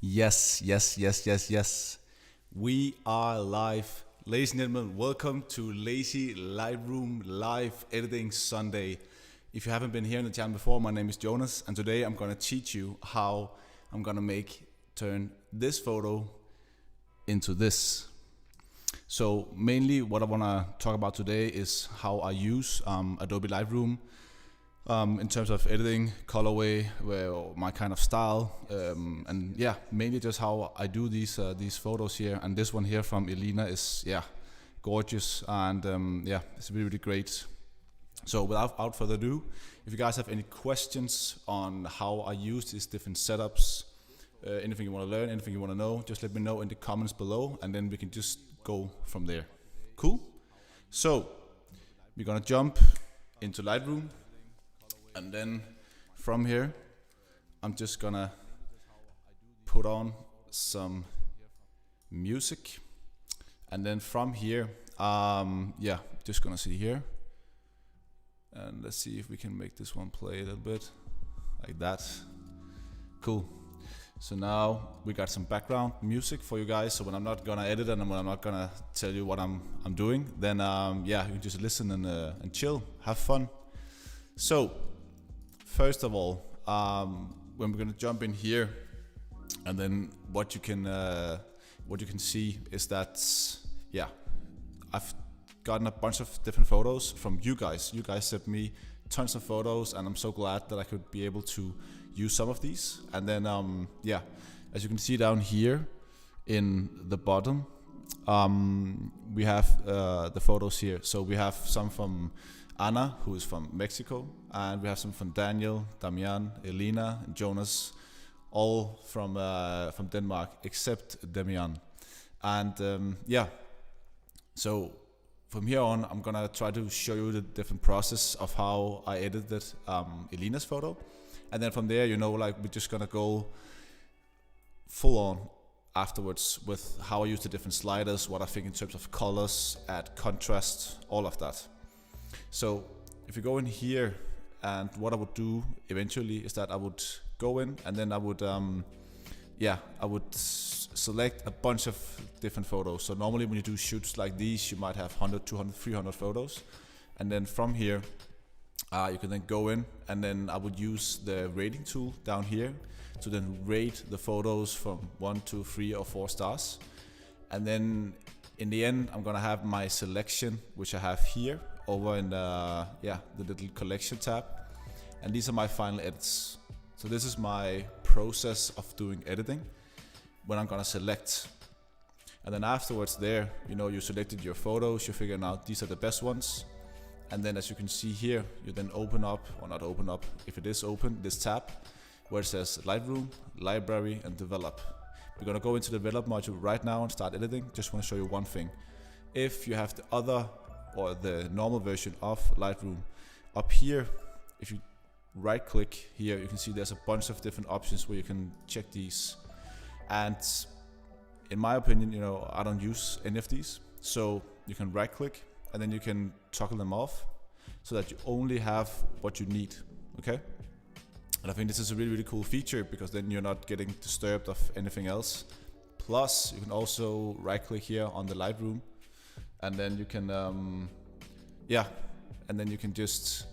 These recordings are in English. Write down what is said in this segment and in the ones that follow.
Yes. We are live. Ladies and gentlemen, welcome to Lazy Lightroom Live Editing Sunday. If you haven't been here on the channel before, my name is Jonas, and today I'm going to teach you how I'm going to turn this photo into this. So mainly what I want to talk about today is how I use Adobe Lightroom in terms of editing, colorway, my kind of style, and yeah, mainly just how I do these photos here. And this one here from Elina is gorgeous, and it's really great. So without further ado, if you guys have any questions on how I use these different setups, anything you want to learn, anything you want to know, just let me know in the comments below, and then we can just go from there. Cool? So we're gonna jump into Lightroom. And then from here, I'm just gonna put on some music. And then from here, just gonna see here. And let's see if we can make this one play a little bit like that. Cool. So now we got some background music for you guys. So when I'm not gonna edit and when I'm not gonna tell you what I'm doing, then you can just listen and chill, have fun. So first of all, when we're gonna jump in here, and then what you can see is that I've gotten a bunch of different photos from you guys. You guys sent me tons of photos, and I'm so glad that I could be able to use some of these. And then as you can see down here in the bottom, we have the photos here. So we have some from Anna, who is from Mexico, and we have some from Daniel, Damian, Elina, and Jonas, all from Denmark, except Damian. And so from here on, I'm gonna try to show you the different process of how I edited Elina's photo, and then from there, we're just gonna go full on afterwards with how I use the different sliders, what I think in terms of colors, add contrast, all of that. So if you go in here, and what I would do eventually is that I would go in, and then I would select a bunch of different photos. So normally when you do shoots like these, you might have 100, 200, 300 photos. And then from here, you can then go in, and then I would use the rating tool down here to then rate the photos from 1 to 3 or 4 stars. And then in the end, I'm gonna have my selection, which I have here over in the little collection tab, and these are my final edits. So this is my process of doing editing when I'm gonna select. And then afterwards there, you selected your photos, you're figuring out these are the best ones. And then as you can see here, you then open up, or not open up, if it is open, this tab where it says Lightroom, Library, and Develop. We're gonna go into the Develop module right now and start editing. Just wanna show you one thing. If you have the other or the normal version of Lightroom, up here, if you right click here, you can see there's a bunch of different options where you can check these. And in my opinion, I don't use any of these. So you can right click, and then you can toggle them off so that you only have what you need, okay? And I think this is a really cool feature, because then you're not getting disturbed of anything else. Plus, you can also right click here on the Lightroom, and then you can and then you can just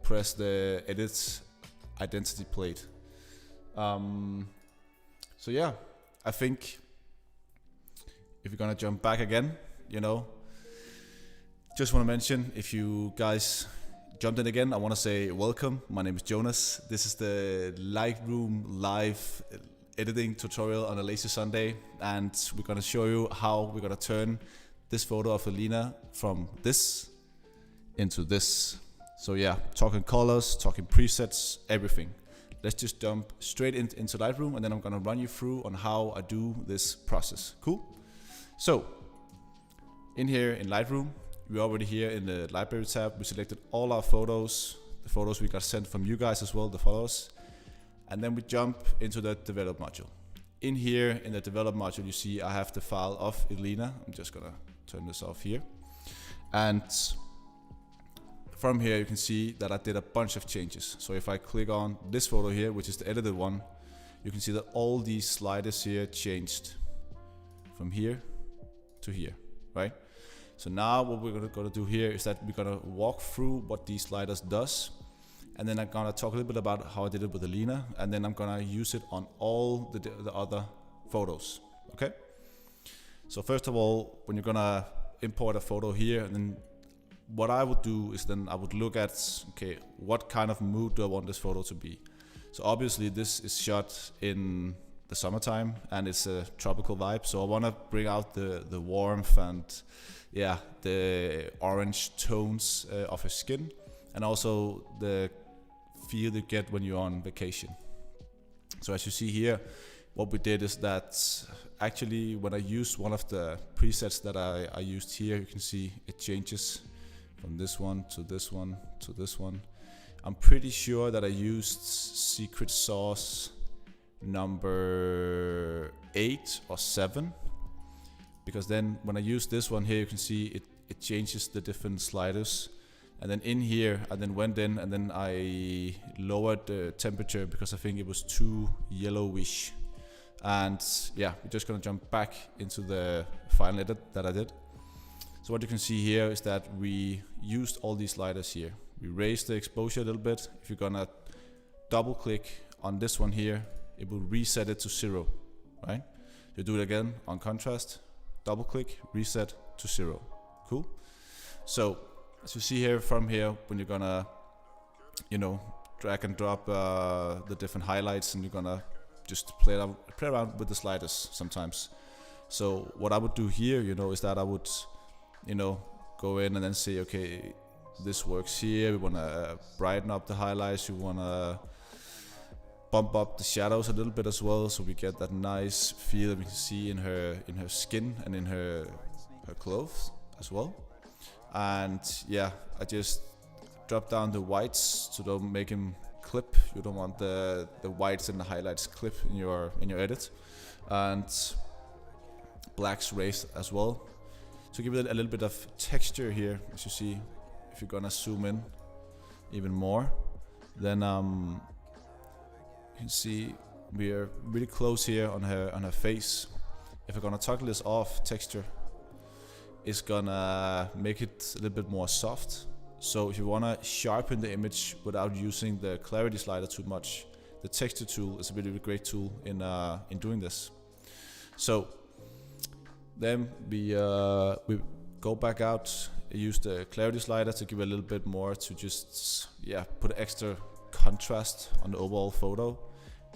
press the edit identity plate. So yeah, I think if you're gonna jump back again, just want to mention, if you guys jumped in again, I want to say welcome. My name is Jonas. This is the Lightroom live editing tutorial on a lazy Sunday, and we're gonna show you how we're gonna turn this photo of Elina from this into this. So yeah, talking colors, talking presets, everything. Let's just jump straight into Lightroom, and then I'm gonna run you through on how I do this process. Cool? So in here in Lightroom, we're already here in the library tab. We selected all our photos, the photos we got sent from you guys as well, the followers. And then we jump into the Develop module. In here in the Develop module, you see I have the file of Elina. I'm just gonna turn this off here. And from here you can see that I did a bunch of changes. So if I click on this photo here, which is the edited one, you can see that all these sliders here changed from here to here, right? So now what we're gonna do here is that we're gonna walk through what these sliders does, and then I'm gonna talk a little bit about how I did it with Elina, and then I'm gonna use it on all the other photos, okay? So first of all, when you're gonna import a photo here, and then what I would do is then I would look at, okay, what kind of mood do I want this photo to be? So obviously this is shot in the summertime and it's a tropical vibe, so I want to bring out the warmth and yeah, the orange tones of her skin, and also the feel you get when you're on vacation. So as you see here, what we did is that actually when I used one of the presets that I used here, you can see it changes from this one to this one to this one. I'm pretty sure that I used secret sauce number 8 or 7, because then when I use this one here, you can see it changes the different sliders. And then in here I then went in and then I lowered the temperature because I think it was too yellowish. And yeah, we're just gonna jump back into the final edit that I did. So what you can see here is that we used all these sliders here. We raised the exposure a little bit. If you're gonna double click on this one here, it will reset it to 0, right? You do it again on contrast, double click, reset to 0. Cool. So as you see here from here, when you're gonna, you know, drag and drop the different highlights, and you're gonna just play around with the sliders sometimes. So what I would do here, you know, is that I would, you know, go in and then say, okay, this works here. We wanna brighten up the highlights. We wanna bump up the shadows a little bit as well, so we get that nice feel that we can see in her skin and in her clothes as well. And yeah, I just drop down the whites to don't make him clip. You don't want the whites and the highlights clip in your edit. And blacks raised as well, to give it a little bit of texture here. As you see, if you're gonna zoom in even more, then you can see we are really close here on her face. If we're gonna toggle this off, texture is gonna make it a little bit more soft. So if you wanna sharpen the image without using the clarity slider too much, the texture tool is a really great tool in doing this. So then we go back out, use the clarity slider to give a little bit more, to just put extra contrast on the overall photo.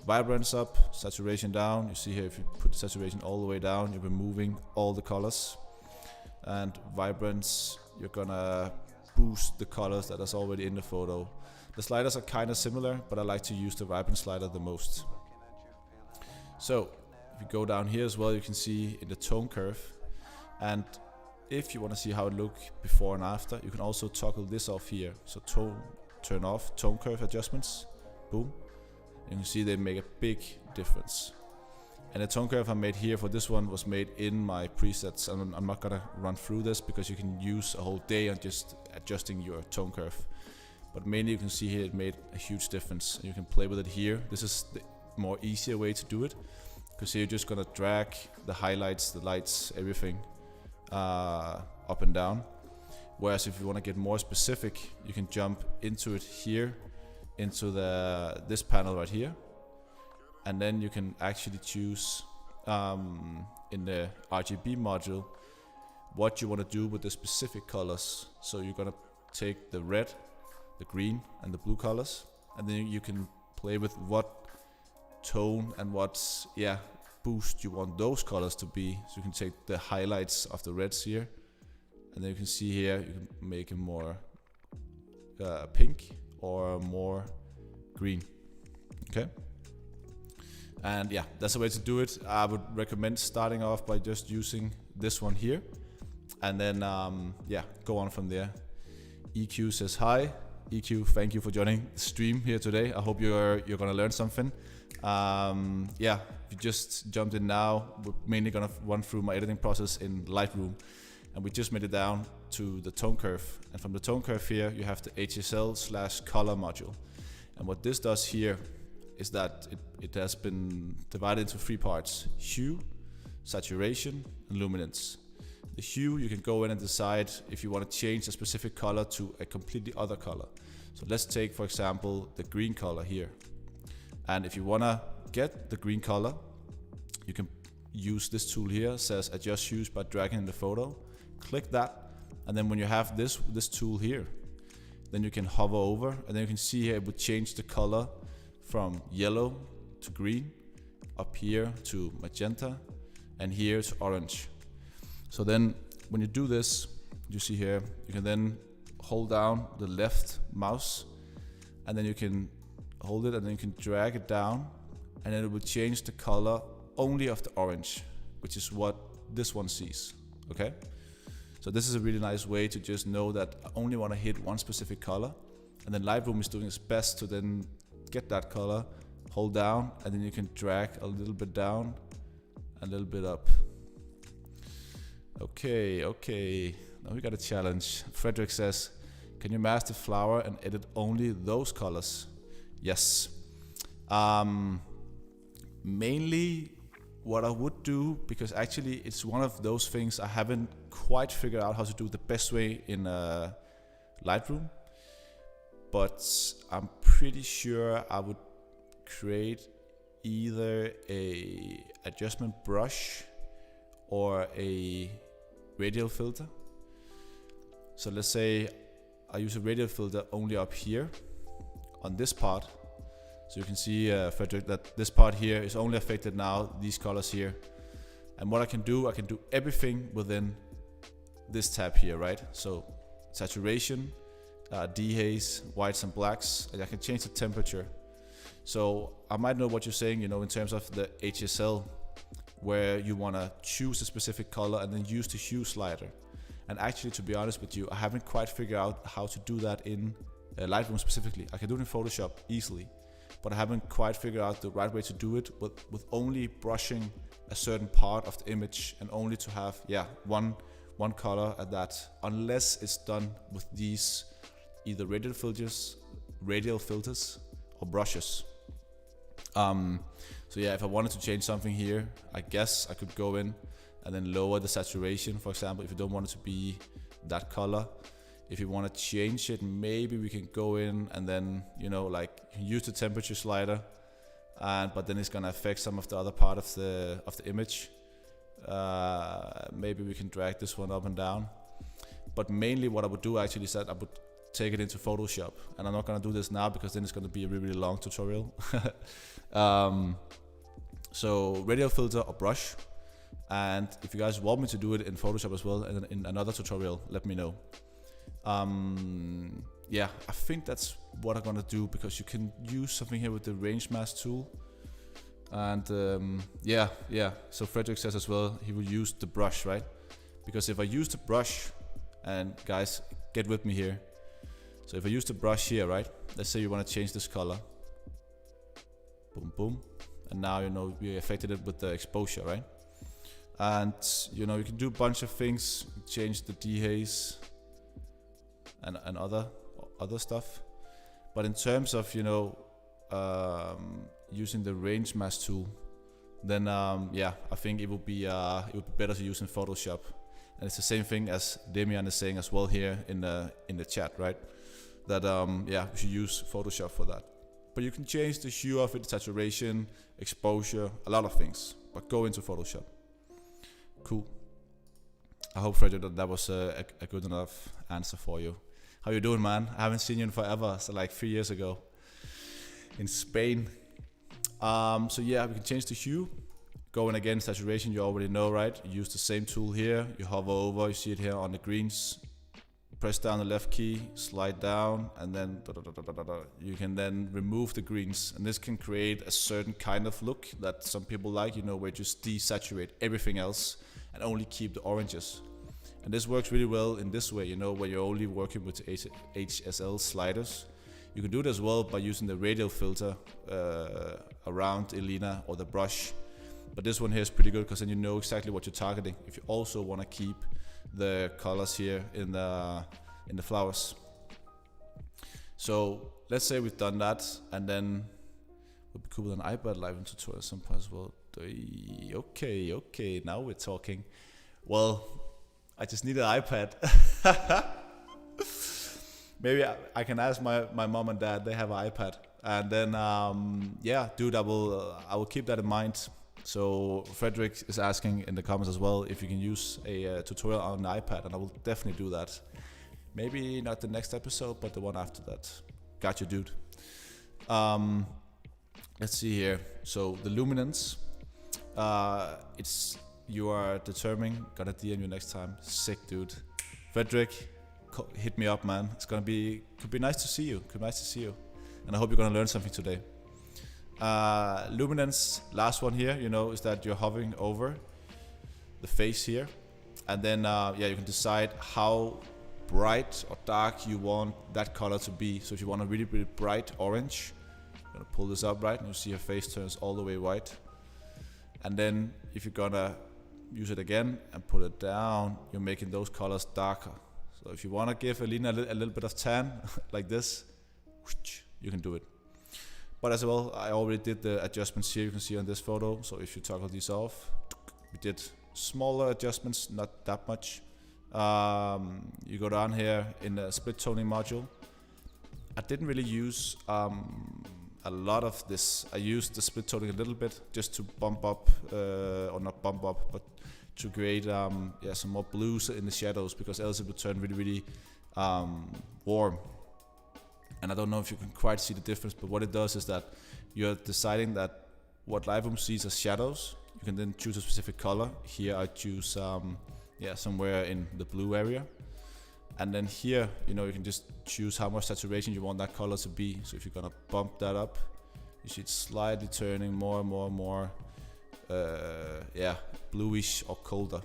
Vibrance up, saturation down. You see here, if you put the saturation all the way down, you're removing all the colors. And vibrance, you're gonna boost the colors that is already in the photo. The sliders are kind of similar, but I like to use the vibrance slider the most. So if you go down here as well, you can see in the tone curve, and if you want to see how it look before and after, you can also toggle this off here. So turn off tone curve adjustments, boom. You can see they make a big difference. And the tone curve I made here for this one was made in my presets, and I'm not gonna run through this because you can use a whole day on just adjusting your tone curve. But mainly you can see here it made a huge difference, and you can play with it here. This is the more easier way to do it, because here you're just gonna drag the highlights, the lights, everything up and down. Whereas if you want to get more specific, you can jump into it here, into this panel right here, and then you can actually choose in the RGB module what you want to do with the specific colors. So you're gonna take the red, the green and the blue colors, and then you can play with what tone and what boost you want those colors to be. So you can take the highlights of the reds here, and then you can see here you can make it more pink or more green. Okay, and that's the way to do it. I would recommend starting off by just using this one here, and then go on from there. EQ says hi. EQ, thank you for joining the stream here today. I hope you're gonna learn something. If you just jumped in now, we're mainly gonna run through my editing process in Lightroom, and we just made it down to the tone curve. And from the tone curve here, you have the HSL/color module. And what this does here, is that it has been divided into 3 parts: hue, saturation, and luminance. The hue, you can go in and decide if you want to change a specific color to a completely other color. So let's take, for example, the green color here. And if you want to get the green color, you can use this tool here. It says adjust hues by dragging in the photo. Click that, and then when you have this tool here, then you can hover over, and then you can see here it would change the color from yellow to green, up here to magenta, and here to orange. So then when you do this, you see here, you can then hold down the left mouse, and then you can hold it, and then you can drag it down, and then it will change the color only of the orange, which is what this one sees. Okay? So this is a really nice way to just know that I only want to hit one specific color, and then Lightroom is doing its best to then get that color, hold down, and then you can drag a little bit down, a little bit up. Okay, now we got a challenge. Frederick says, can you mask the flower and edit only those colors? Yes. Mainly what I would do, because actually it's one of those things I haven't quite figured out how to do the best way in Lightroom, but I'm pretty sure I would create either a adjustment brush or a radial filter. So let's say I use a radial filter only up here on this part. So you can see, Frederick, that this part here is only affected now, these colors here. And what I can do everything within this tab here, right? So saturation, dehaze, whites and blacks, and I can change the temperature. So I might know what you're saying, you know, in terms of the HSL, where you want to choose a specific color and then use the hue slider. And actually, to be honest with you, I haven't quite figured out how to do that in Lightroom specifically. I can do it in Photoshop easily, but I haven't quite figured out the right way to do it with only brushing a certain part of the image and only to have, one color at that, unless it's done with these either radial filters or brushes. So if I wanted to change something here, I guess I could go in and then lower the saturation, for example, if you don't want it to be that color. If you want to change it, maybe we can go in and then, you know, like use the temperature slider, but then it's gonna affect some of the other part of the image. Maybe we can drag this one up and down. But mainly what I would do actually is that I would take it into Photoshop, and I'm not gonna do this now because then it's gonna be a really, really long tutorial. So radial filter or brush, and if you guys want me to do it in Photoshop as well and in another tutorial, let me know. I think that's what I'm gonna do, because you can use something here with the range mask tool. And so Frederick says as well he will use the brush, right? Because if I use the brush, and guys, get with me here. So if I use the brush here, right? Let's say you want to change this color. Boom, boom. And now, you know, we affected it with the exposure, right? And, you know, you can do a bunch of things. Change the dehaze and other stuff. But in terms of, you know, using the range mask tool, then I think it would be better to use in Photoshop. And it's the same thing as Demian is saying as well here in the chat, right? That we should use Photoshop for that. But you can change the hue of it, saturation, exposure, a lot of things. But go into Photoshop. Cool. I hope, Frederick, that was a good enough answer for you. How you doing, man? I haven't seen you in forever. So like 3 years ago in Spain. We can change the hue. Go in again, saturation, you already know, right? You use the same tool here. You hover over, you see it here on the greens. Press down the left key, slide down, and then you can then remove the greens. And this can create a certain kind of look that some people like, you know, where you just desaturate everything else and only keep the oranges. And this works really well in this way, you know, where you're only working with HSL sliders. You can do it as well by using the radial filter around Elina or the brush. But this one here is pretty good because then you know exactly what you're targeting. If you also want to keep the colors here in the flowers. So let's say we've done that, and then would be cool with an iPad Lightroom tutorial at some point as well. Okay, now we're talking. Well, I just need an iPad. Maybe I can ask my mom and dad. They have an iPad, and then yeah, dude, I will keep that in mind. So Frederick is asking in the comments as well if you can use a tutorial on the iPad, and I will definitely do that. Maybe not the next episode, but the one after that. Got you, dude. Let's see here. So the luminance, you are determining. Gonna DM you next time. Sick, dude. Frederick, hit me up, man. It's could be nice to see you. And I hope you're gonna learn something today. Luminance, last one here, is that you're hovering over the face here, and then yeah, you can decide how bright or dark you want that color to be. So if you want a really, really bright orange, I'm gonna pull this up, right, and you see her face turns all the way white. And then if you're gonna use it again and put it down, you're making those colors darker. So if you want to give Elina a little bit of tan like this, you can do it. But as well, I already did the adjustments here, you can see on this photo. So if you toggle these off, we did smaller adjustments, not that much. You go down here in the split toning module. I didn't really use a lot of this. I used the split toning a little bit just to bump up, or not bump up, but to create yeah, some more blues in the shadows, because else it would turn really, really warm. And I don't know if you can quite see the difference, but what it does is that you're deciding that what Lightroom sees as shadows, you can then choose a specific color. Here I choose yeah, somewhere in the blue area. And then here, you can just choose how much saturation you want that color to be. So if you're gonna bump that up, you see it slightly turning more and more and more yeah, bluish or colder.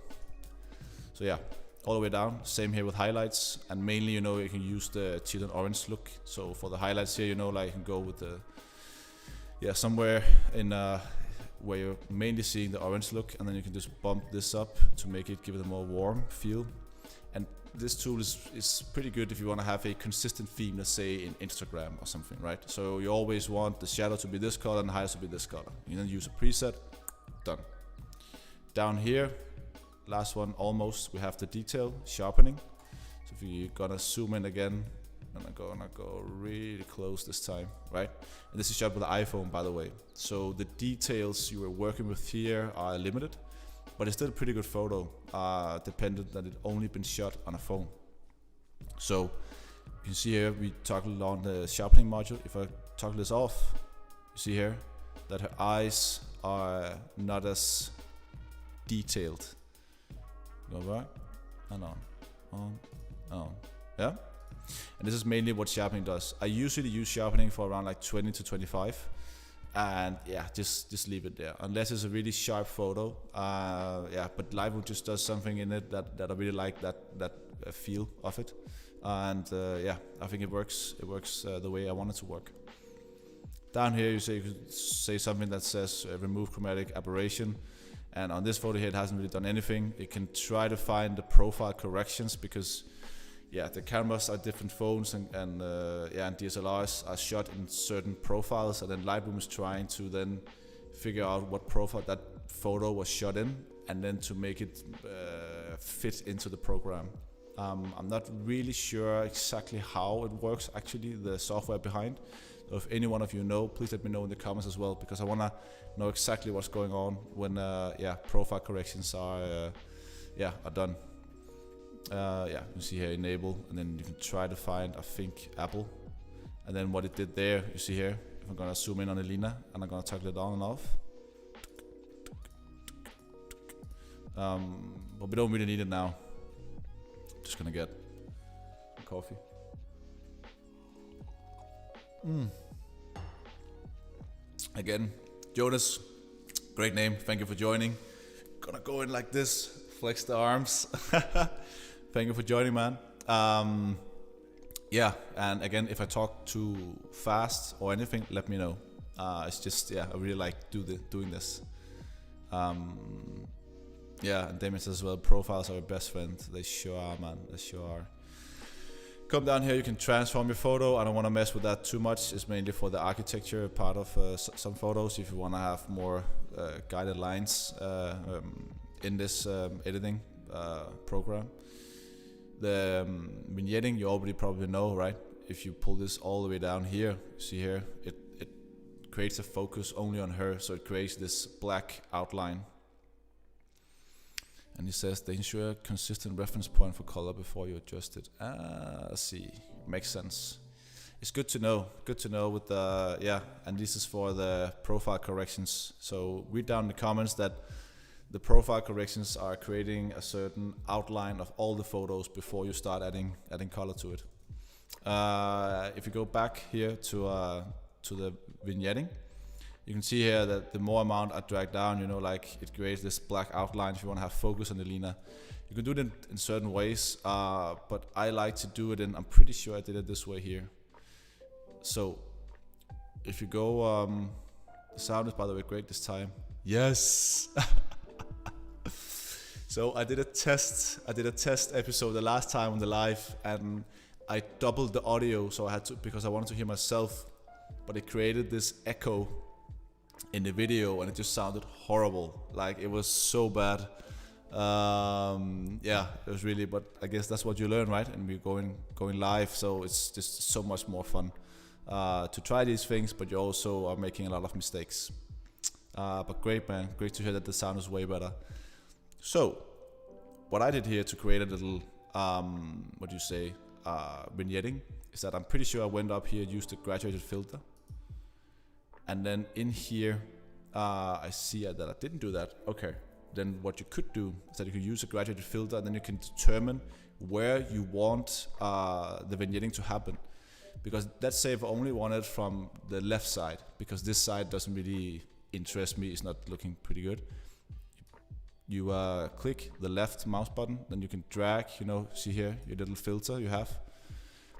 So yeah, all the way down. Same here with highlights, and mainly you can use the teal and orange look. So for the highlights here, like you can go with the somewhere in where you're mainly seeing the orange look, and then you can just bump this up to make it give it a more warm feel. And this tool is pretty good if you want to have a consistent theme, let's say in Instagram or something, right? So you always want the shadow to be this color and the highlights to be this color. You then use a preset, done. Down here, last one almost, we have the detail sharpening. So if you're gonna zoom in again, I'm gonna go really close this time, right? And this is shot with the iPhone, by the way. So the details you are working with here are limited, but it's still a pretty good photo, dependent that it only been shot on a phone. So you can see here we toggle on the sharpening module. If I toggle this off, you see here that her eyes are not as detailed. Go back and on, yeah. And this is mainly what sharpening does. I usually use sharpening for around like 20 to 25. And yeah, just leave it there unless it's a really sharp photo. Yeah, but Lightroom just does something in it that I really like, that feel of it. And yeah, I think it works. It works the way I want it to work. Down here, you could say something that says remove chromatic aberration. And on this photo here, it hasn't really done anything. It can try to find the profile corrections, because yeah, the cameras are different phones, and yeah, and DSLRs are shot in certain profiles, and then Lightroom is trying to then figure out what profile that photo was shot in, and then to make it fit into the program. I'm not really sure exactly how it works, actually, the software behind. So if any one of you know, please let me know in the comments as well, because I want to know exactly what's going on when yeah, profile corrections are done. Yeah, you see here enable, and then you can try to find, I think, Apple, and then what it did there, you see here. If I'm gonna zoom in on Elina and I'm gonna toggle it on and off, but we don't really need it now. Just gonna get a coffee. Again, Jonas, great name, thank you for joining. Gonna go in like this, flex the arms. Thank you for joining, man. Yeah, and again, if I talk too fast or anything, let me know. It's just, yeah, I really like doing this. Yeah, and Damien says as well, profiles are your best friend. They sure are, man. They sure are. come down here, you can transform your photo. I don't want to mess with that too much. It's mainly for the architecture part of some photos. If you want to have more guided lines in this editing program. The vignetting you already probably know, right? If you pull this all the way down here, see here, it creates a focus only on her, so it creates this black outline. And he says they ensure a consistent reference point for color before you adjust it. See, makes sense. It's good to know with the, yeah, and this is for the profile corrections. So read down in the comments that the profile corrections are creating a certain outline of all the photos before you start adding color to it. If you go back here to the vignetting, you can see here that the more amount I drag down, you know, like it creates this black outline. If you want to have focus on Elina, you can do it in certain ways, but I like to do it in, I'm pretty sure I did it this way here. So if you go, the sound is by the way great this time. Yes. So I did a test episode the last time on the live, and I doubled the audio, so I had to, because I wanted to hear myself, but it created this echo in the video and it just sounded horrible. Like it was so bad. Yeah, it was really, but I guess that's what you learn, right? And we're going live, so it's just so much more fun to try these things, but you also are making a lot of mistakes. But great, man, great to hear that the sound is way better. So what I did here to create a little vignetting is that I'm pretty sure I went up here, used the graduated filter, and then in here I see that I didn't do that. Okay, then what you could do is that you could use a graduated filter, and then you can determine where you want the vignetting to happen. Because let's say if I only want it from the left side, because this side doesn't really interest me, it's not looking pretty good. You click the left mouse button, then you can drag, you know, see here, your little filter you have.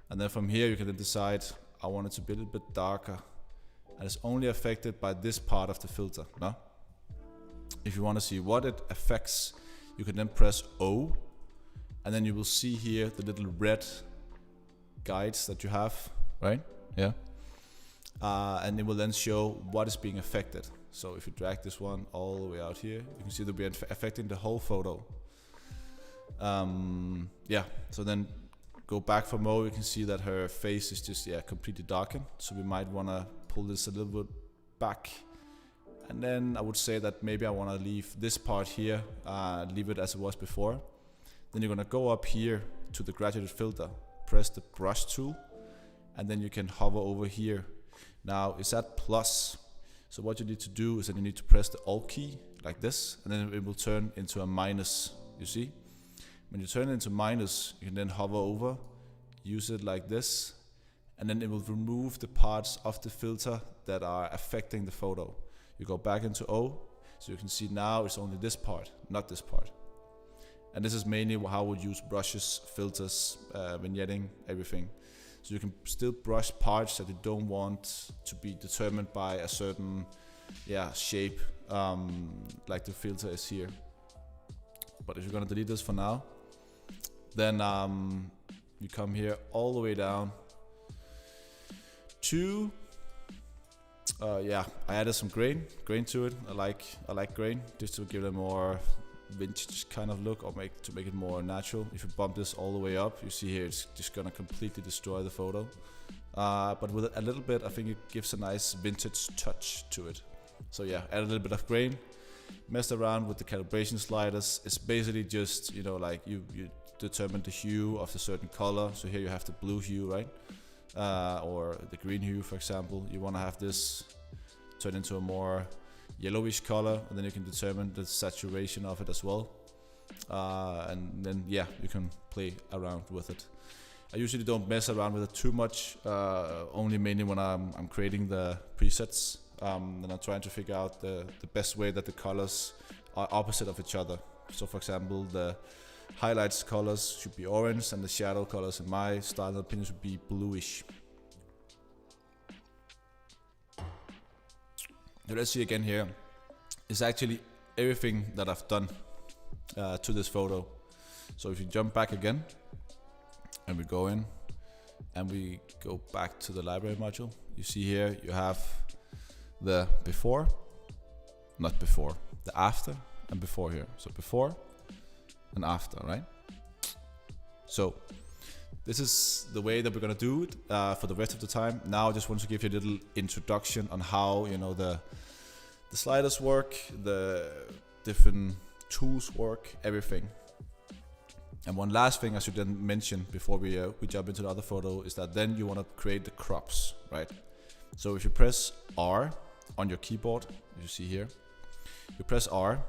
And then from here you can then decide, I want it to be a little bit darker. And it's only affected by this part of the filter, no? If you want to see what it affects, you can then press O. And then you will see here the little red guides that you have, right? Yeah. And it will then show what is being affected. So if you drag this one all the way out here, you can see that we're affecting the whole photo. Yeah, so then go back for more, you can see that her face is just, yeah, completely darkened. So we might want to pull this a little bit back. And then I would say that maybe I want to leave this part here, leave it as it was before. Then you're going to go up here to the graduated filter, press the brush tool, and then you can hover over here. Now it's at plus. So what you need to do is that you need to press the Alt key like this, and then it will turn into a minus, you see? When you turn it into minus, you can then hover over, use it like this, and then it will remove the parts of the filter that are affecting the photo. You go back into O, so you can see now it's only this part, not this part. And this is mainly how we use brushes, filters, vignetting, everything. So you can still brush parts that you don't want to be determined by a certain, yeah, shape, like the filter is here. But if you're gonna delete this for now, then you come here all the way down to, yeah, I added some grain to it. I like grain just to give it a more vintage kind of look, or to make it more natural. If you bump this all the way up, you see here it's just gonna completely destroy the photo. But with a little bit, I think it gives a nice vintage touch to it. So yeah, add a little bit of grain, messed around with the calibration sliders. It's basically just, you know, like you determine the hue of a certain color. So here you have the blue hue, right? Or the green hue, for example. You want to have this turn into a more yellowish color, and then you can determine the saturation of it as well. And then yeah, you can play around with it. I usually don't mess around with it too much, only mainly when I'm creating the presets. And I'm trying to figure out the best way that the colors are opposite of each other. So for example, the highlights colors should be orange, and the shadow colors in my style and opinion should be bluish. So let's see again here. It's actually everything that I've done to this photo. So if you jump back again, and we go in, and we go back to the library module, you see here you have the before, not before, the after and before here. So before and after, right? So this is the way that we're gonna do it for the rest of the time. Now I just want to give you a little introduction on how, you know, the sliders work, the different tools work, everything. And one last thing I should then mention before we jump into the other photo is that then you want to create the crops, right? So if you press R on your keyboard, you see here, you press R,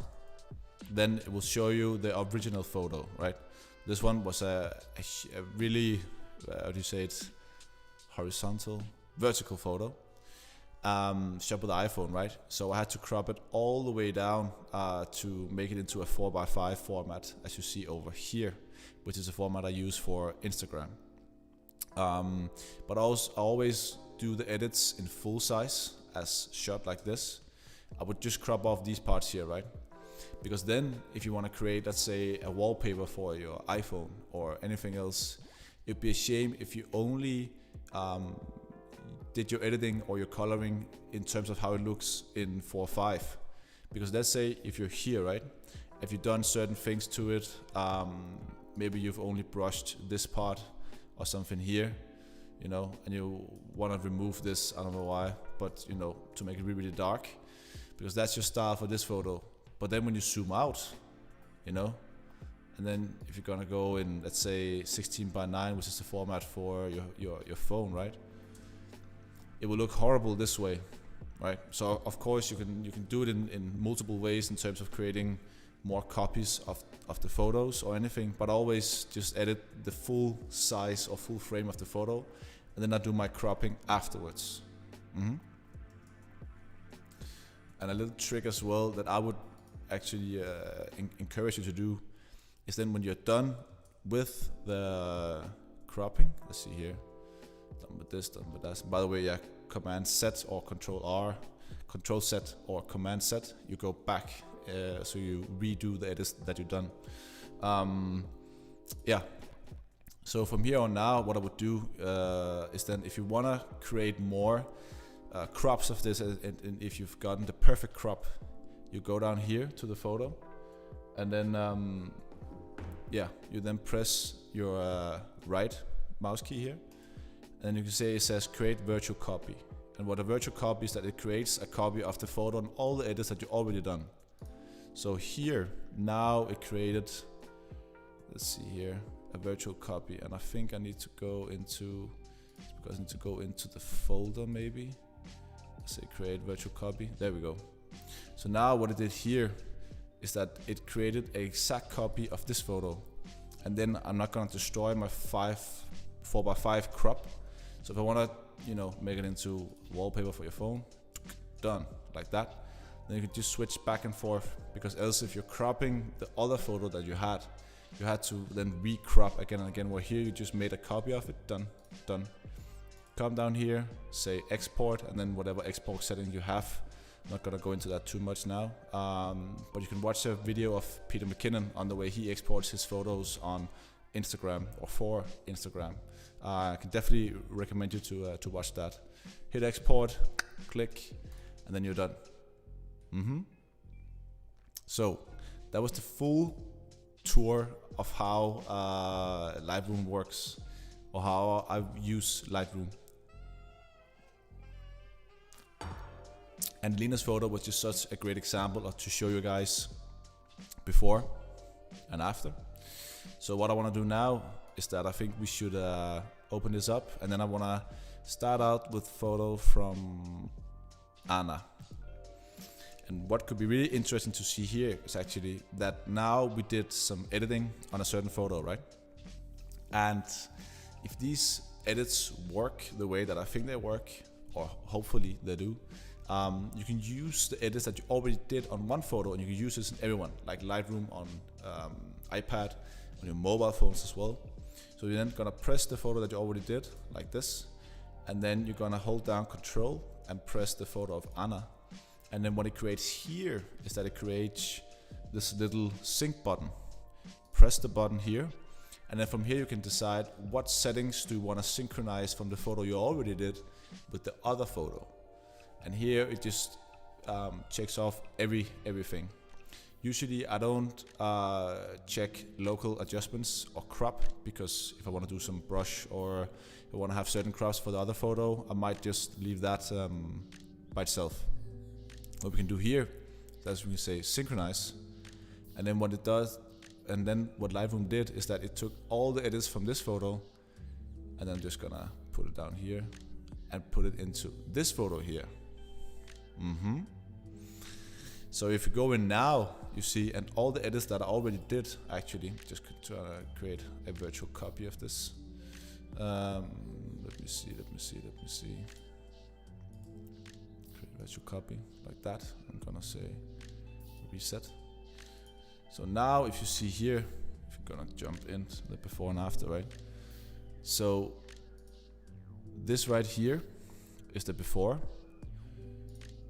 then it will show you the original photo, right? This one was a really, how do you say it, vertical photo, shot with the iPhone, right? So I had to crop it all the way down to make it into a 4x5 format, as you see over here, which is a format I use for Instagram. But I always do the edits in full size as shot like this. I would just crop off these parts here, right? Because then if you want to create, let's say, a wallpaper for your iPhone or anything else, it'd be a shame if you only did your editing or your coloring in terms of how it looks in 4.5. Because let's say if you're here, right, if you've done certain things to it, maybe you've only brushed this part or something here, you know, and you want to remove this, I don't know why, but you know, to make it really, really dark, because that's your style for this photo. But then when you zoom out, you know, and then if you're gonna go in, let's say 16:9, which is the format for your phone, right? It will look horrible this way, right? So of course you can do it in multiple ways in terms of creating more copies of the photos or anything, but always just edit the full size or full frame of the photo, and then I do my cropping afterwards. And a little trick as well that I would actually encourage you to do is then when you're done with the cropping, let's see here, done with this, done with that. By the way, yeah, Command Z or Control R, Control Z or Command Z, you go back, so you redo the edits that you've done. Yeah. So from here on now, what I would do is then, if you wanna create more crops of this, and if you've gotten the perfect crop, you go down here to the photo, and then yeah, you then press your right mouse key here, and you can say it says create virtual copy. And what a virtual copy is that it creates a copy of the photo and all the edits that you already done. So here now it created, let's see here, a virtual copy, and I think I need to go into, because I need to go into the folder maybe. Let's say create virtual copy. There we go. So now what it did here is that it created an exact copy of this photo, and then I'm not gonna destroy my 4x5 crop. So if I wanna, you know, make it into wallpaper for your phone, done, like that, then you can just switch back and forth, because else if you're cropping the other photo that you had to then re-crop again and again, where here you just made a copy of it, done. Come down here, say export, and then whatever export setting you have. I'm not gonna go into that too much now, but you can watch a video of Peter McKinnon on the way he exports his photos on Instagram or for Instagram. I can definitely recommend you to watch that. Hit export, click, and then you're done. So that was the full tour of how Lightroom works, or how I use Lightroom. And Elina's photo was just such a great example of, to show you guys before and after. So what I want to do now is that I think we should open this up, and then I want to start out with photo from Anna. And what could be really interesting to see here is actually that now we did some editing on a certain photo, right? And if these edits work the way that I think they work, or hopefully they do, you can use the edits that you already did on one photo, and you can use this in everyone, like Lightroom on iPad, on your mobile phones as well. So you're then gonna press the photo that you already did, like this, and then you're gonna hold down Control and press the photo of Anna. And then what it creates here is that it creates this little sync button. Press the button here, And then from here you can decide what settings do you want to synchronize from the photo you already did with the other photo. And here it just checks off everything. Usually I don't check local adjustments or crop, because if I want to do some brush or I want to have certain crops for the other photo, I might just leave that by itself. What we can do here, that's we can say synchronize, and then what it does, and then what Lightroom did is that it took all the edits from this photo, and then I'm just gonna put it down here and put it into this photo here. So if you go in now, you see, and all the edits that I already did, actually, just try to create a virtual copy of this. Let me see. Create a virtual copy like that. I'm gonna say reset. So now if you see here, if you're gonna jump in the before and after, right? So this right here is the before,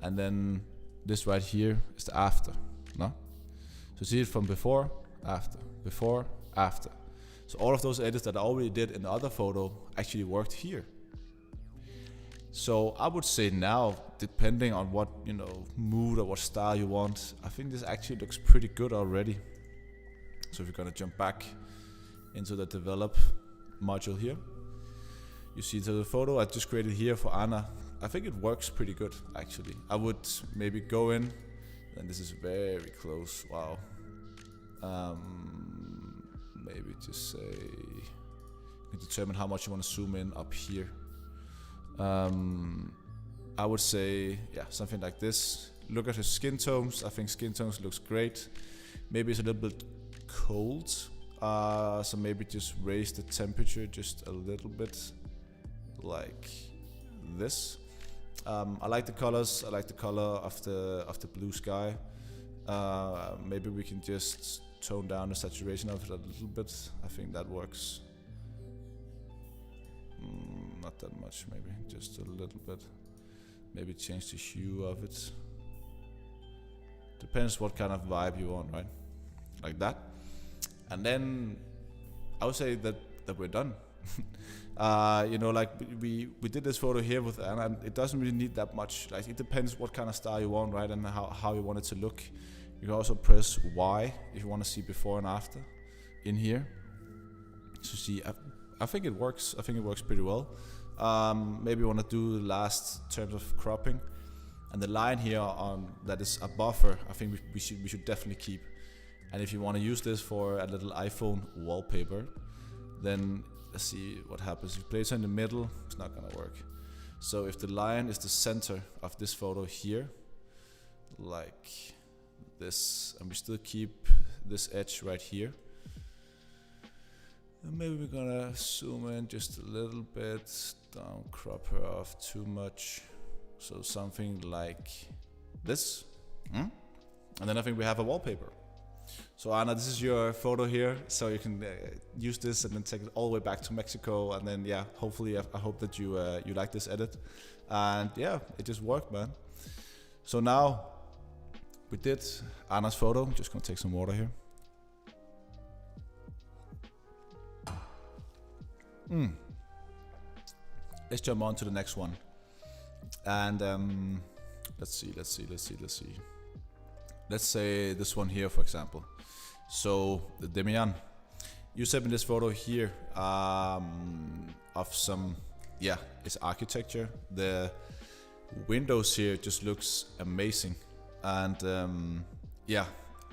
and then this right here is the after, no? So see it from before, after, before, after. So all of those edits that I already did in the other photo actually worked here. So I would say now, depending on what, you know, mood or what style you want, I think this actually looks pretty good already. So if you're gonna jump back into the develop module here, you see the photo I just created here for Anna. I think it works pretty good, actually. I would maybe go in, and this is very close, wow. Maybe just say, you can determine how much you want to zoom in up here. I would say, yeah, something like this. Look at his skin tones. I think skin tones looks great. Maybe it's a little bit cold, so maybe just raise the temperature just a little bit, like this. I like the colors. I like the color of the blue sky. Maybe we can just tone down the saturation of it a little bit. I think that works. Not that much, maybe just a little bit. Maybe change the hue of it. Depends what kind of vibe you want, right? Like that. And then I would say that we're done. You know, like we did this photo here with Anna, and it doesn't really need that much. Like, it depends what kind of style you want, right, and how you want it to look. You can also press Y if you want to see before and after in here. So see, I think it works. I think it works pretty well. Maybe you want to do the last terms of cropping, and the line here on that is a buffer. I think we should definitely keep. And if you want to use this for a little iPhone wallpaper, then let's see what happens. If you place it in the middle, it's not gonna work. So if the line is the center of this photo here, like this, and we still keep this edge right here, and maybe we're gonna zoom in just a little bit, don't crop her off too much, so something like this, and then I think we have a wallpaper. So Anna, this is your photo here, so you can use this and then take it all the way back to Mexico, and then yeah, hopefully I hope that you like this edit, and yeah, it just worked, man. So now we did Anna's photo. I'm just gonna take some water here. Let's jump on to the next one, and let's see. Let's say this one here, for example. So the Demian, you sent me this photo here of some, yeah, it's architecture. The windows here just looks amazing, and yeah,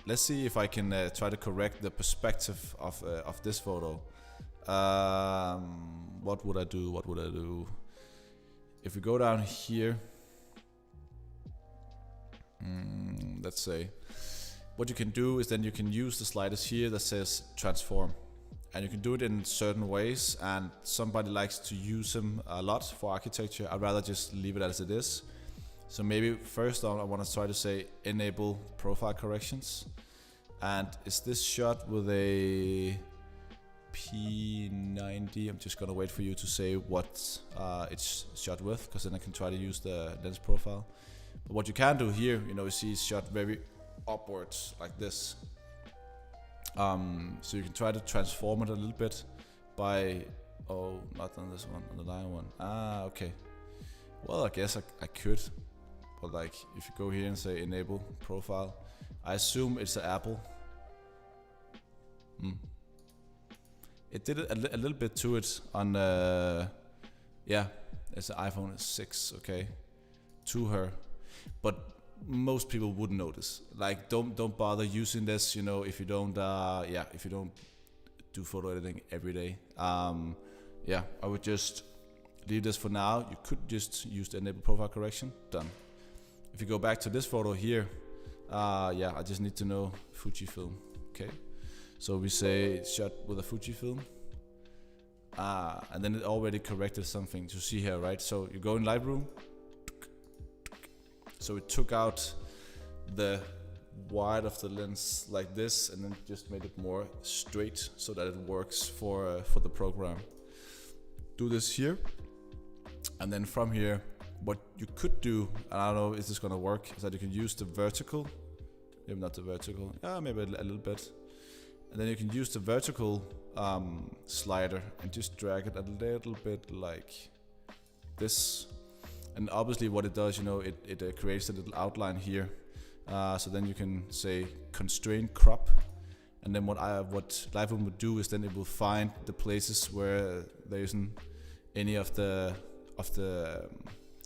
let's see if I can try to correct the perspective of this photo. What would I do? If we go down here, let's say, what you can do is then you can use the sliders here that says transform, and you can do it in certain ways, and somebody likes to use them a lot for architecture. I'd rather just leave it as it is. So maybe first on I want to try to say enable profile corrections, and is this shot with a P90? I'm just gonna wait for you to say what it's shot with, because then I can try to use the lens profile. But what you can do here, you know, you see it's shot very upwards like this. So you can try to transform it a little bit by, oh, not on this one, on the lion one. Ah, okay. Well, I guess I could, but like if you go here and say enable profile, I assume it's an Apple. It did a little bit to it on, yeah, it's an iPhone 6, okay, to her, but most people wouldn't notice. Like, don't bother using this, you know, if you don't, if you don't do photo editing every day. Yeah, I would just leave this for now. You could just use the enable profile correction. Done. If you go back to this photo here, yeah, I just need to know Fujifilm. Okay, so we say it's shot with a Fujifilm. And then it already corrected something to see here, right? So you go in Lightroom. So it took out the wide of the lens like this, and then just made it more straight so that it works for the program. Do this here, and then from here, what you could do, and I don't know if this is gonna work, is that you can use the vertical, maybe not the vertical, maybe a little bit, and then you can use the vertical slider and just drag it a little bit like this. And obviously what it does, you know, it creates a little outline here. So then you can say constrain crop, and then what Lightroom would do is then it will find the places where there isn't any of the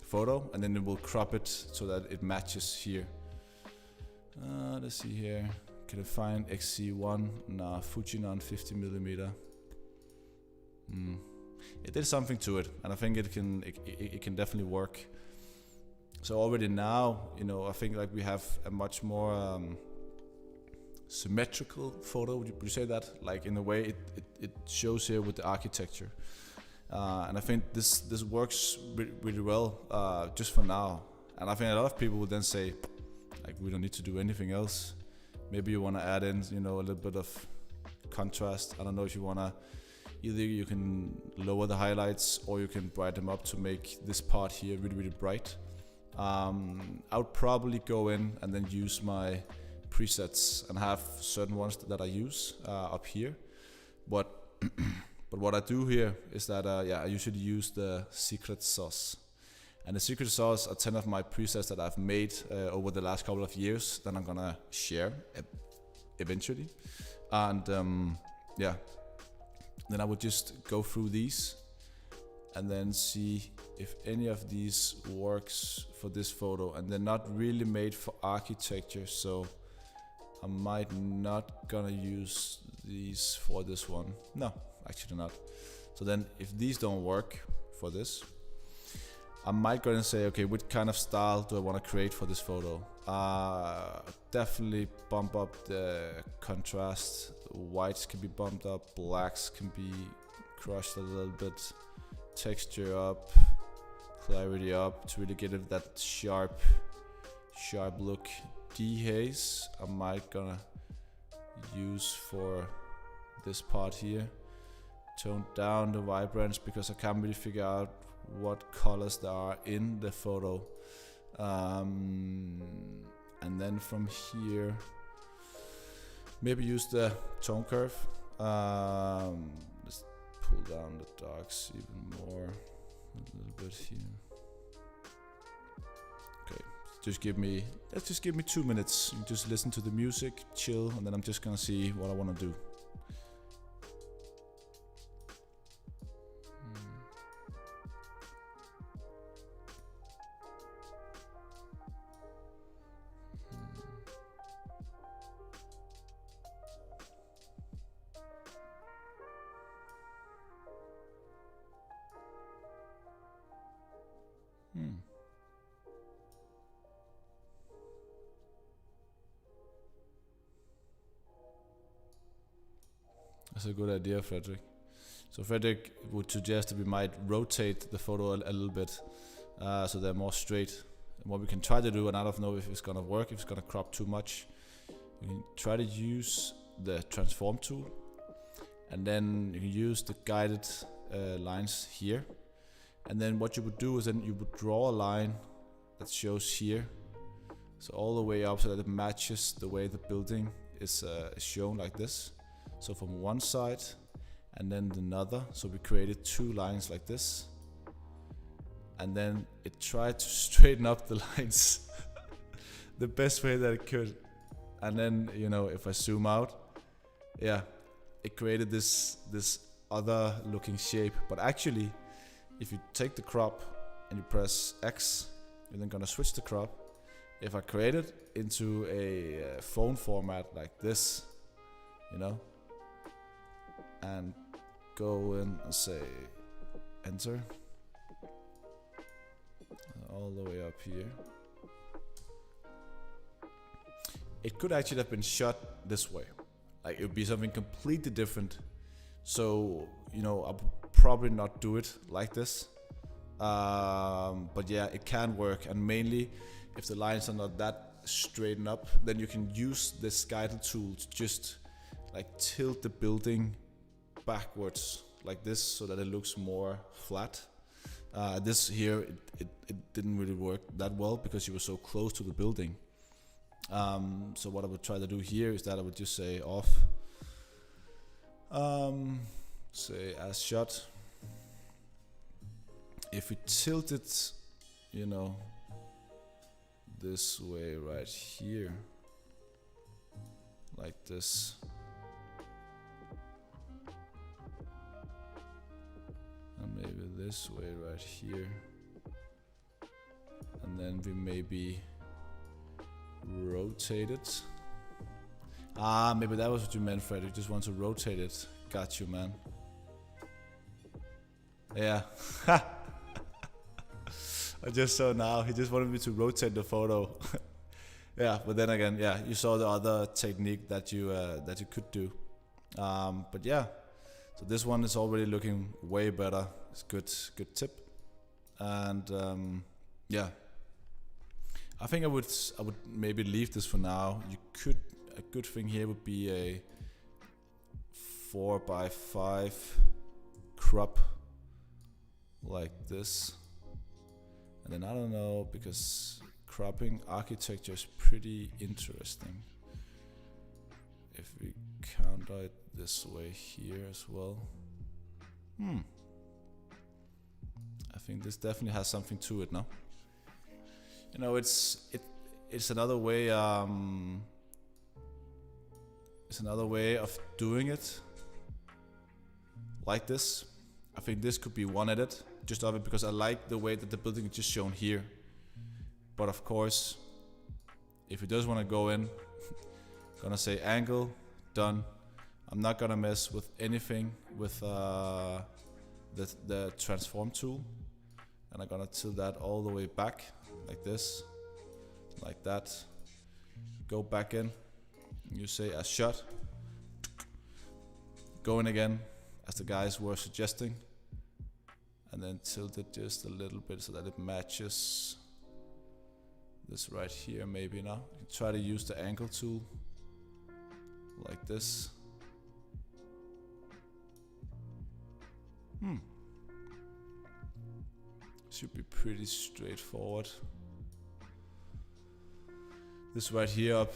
photo, and then it will crop it so that it matches here. Let's see here. Can I find XC1? Nah, Fujinon 50mm. It did something to it, and I think it can definitely work. So already now, you know, I think like we have a much more symmetrical photo. Would you say that? Like in a way, it shows here with the architecture, and I think this works really well just for now. And I think a lot of people would then say, like, we don't need to do anything else. Maybe you want to add in, you know, a little bit of contrast. I don't know if you want to. Either you can lower the highlights or you can brighten them up to make this part here really bright. I would probably go in and then use my presets and have certain ones that I use up here. But what I do here is that I usually use the secret sauce. And the secret sauce are 10 of my presets that I've made over the last couple of years that I'm gonna share eventually. And then I would just go through these and then see if any of these works for this photo. And they're not really made for architecture, so I might not gonna use these for this one. No, actually not. So then if these don't work for this, I might go and say, okay, what kind of style do I want to create for this photo? Definitely bump up the contrast. Whites can be bumped up, blacks can be crushed a little bit, texture up, clarity up to really get it that sharp look. Dehaze I might gonna use for this part here. Tone down the vibrance because I can't really figure out what colors there are in the photo. And then from here, maybe use the tone curve. Let's pull down the darks even more, a little bit here. Okay, let's just give me 2 minutes. You just listen to the music, chill, and then I'm just gonna see what I wanna do. That's a good idea, Frederick. So Frederick would suggest that we might rotate the photo a little bit so they're more straight. And what we can try to do, and I don't know if it's gonna work, if it's gonna crop too much, we can try to use the transform tool, and then you can use the guided lines here. And then what you would do is then you would draw a line that shows here, so all the way up so that it matches the way the building is shown like this. So from one side and then another. So we created 2 lines like this. And then it tried to straighten up the lines the best way that it could. And then, you know, if I zoom out, yeah, it created this other looking shape. But actually, if you take the crop and you press X, you're then gonna switch the crop. If I create it into a phone format like this, you know, and go in and say enter, all the way up here, it could actually have been shot this way. Like it would be something completely different. So, you know, I would probably not do it like this. But yeah, it can work. And mainly if the lines are not that straightened up, then you can use this guided tool to just like tilt the building backwards like this so that it looks more flat. This here, it didn't really work that well because you were so close to the building. So what I would try to do here is that I would just say off, say as shot. If we tilt it, you know, this way right here, like this, and maybe this way right here, and then we maybe rotate it. Maybe that was what you meant, Fred. You just want to rotate it. Got you, man. Yeah. I just saw now, he just wanted me to rotate the photo. Yeah, but then again, yeah, you saw the other technique that you could do. But yeah, so this one is already looking way better. It's good tip. And yeah, I think I would maybe leave this for now. A good thing here would be a 4x5 crop like this. And then I don't know, because cropping architecture is pretty interesting. If we counter it this way here as well. I think this definitely has something to it, no? You know, it's another way. It's another way of doing it. Like this. I think this could be one edit just of it because I like the way that the building is just shown here. But of course, if you just want to go in, gonna say angle, done. I'm not gonna mess with anything with the transform tool, and I'm gonna tilt that all the way back like this, like that. Go back in. You say as shot. Go in again, as the guys were suggesting. And then tilt it just a little bit so that it matches this right here maybe now. You can try to use the angle tool like this. Should be pretty straightforward. This right here up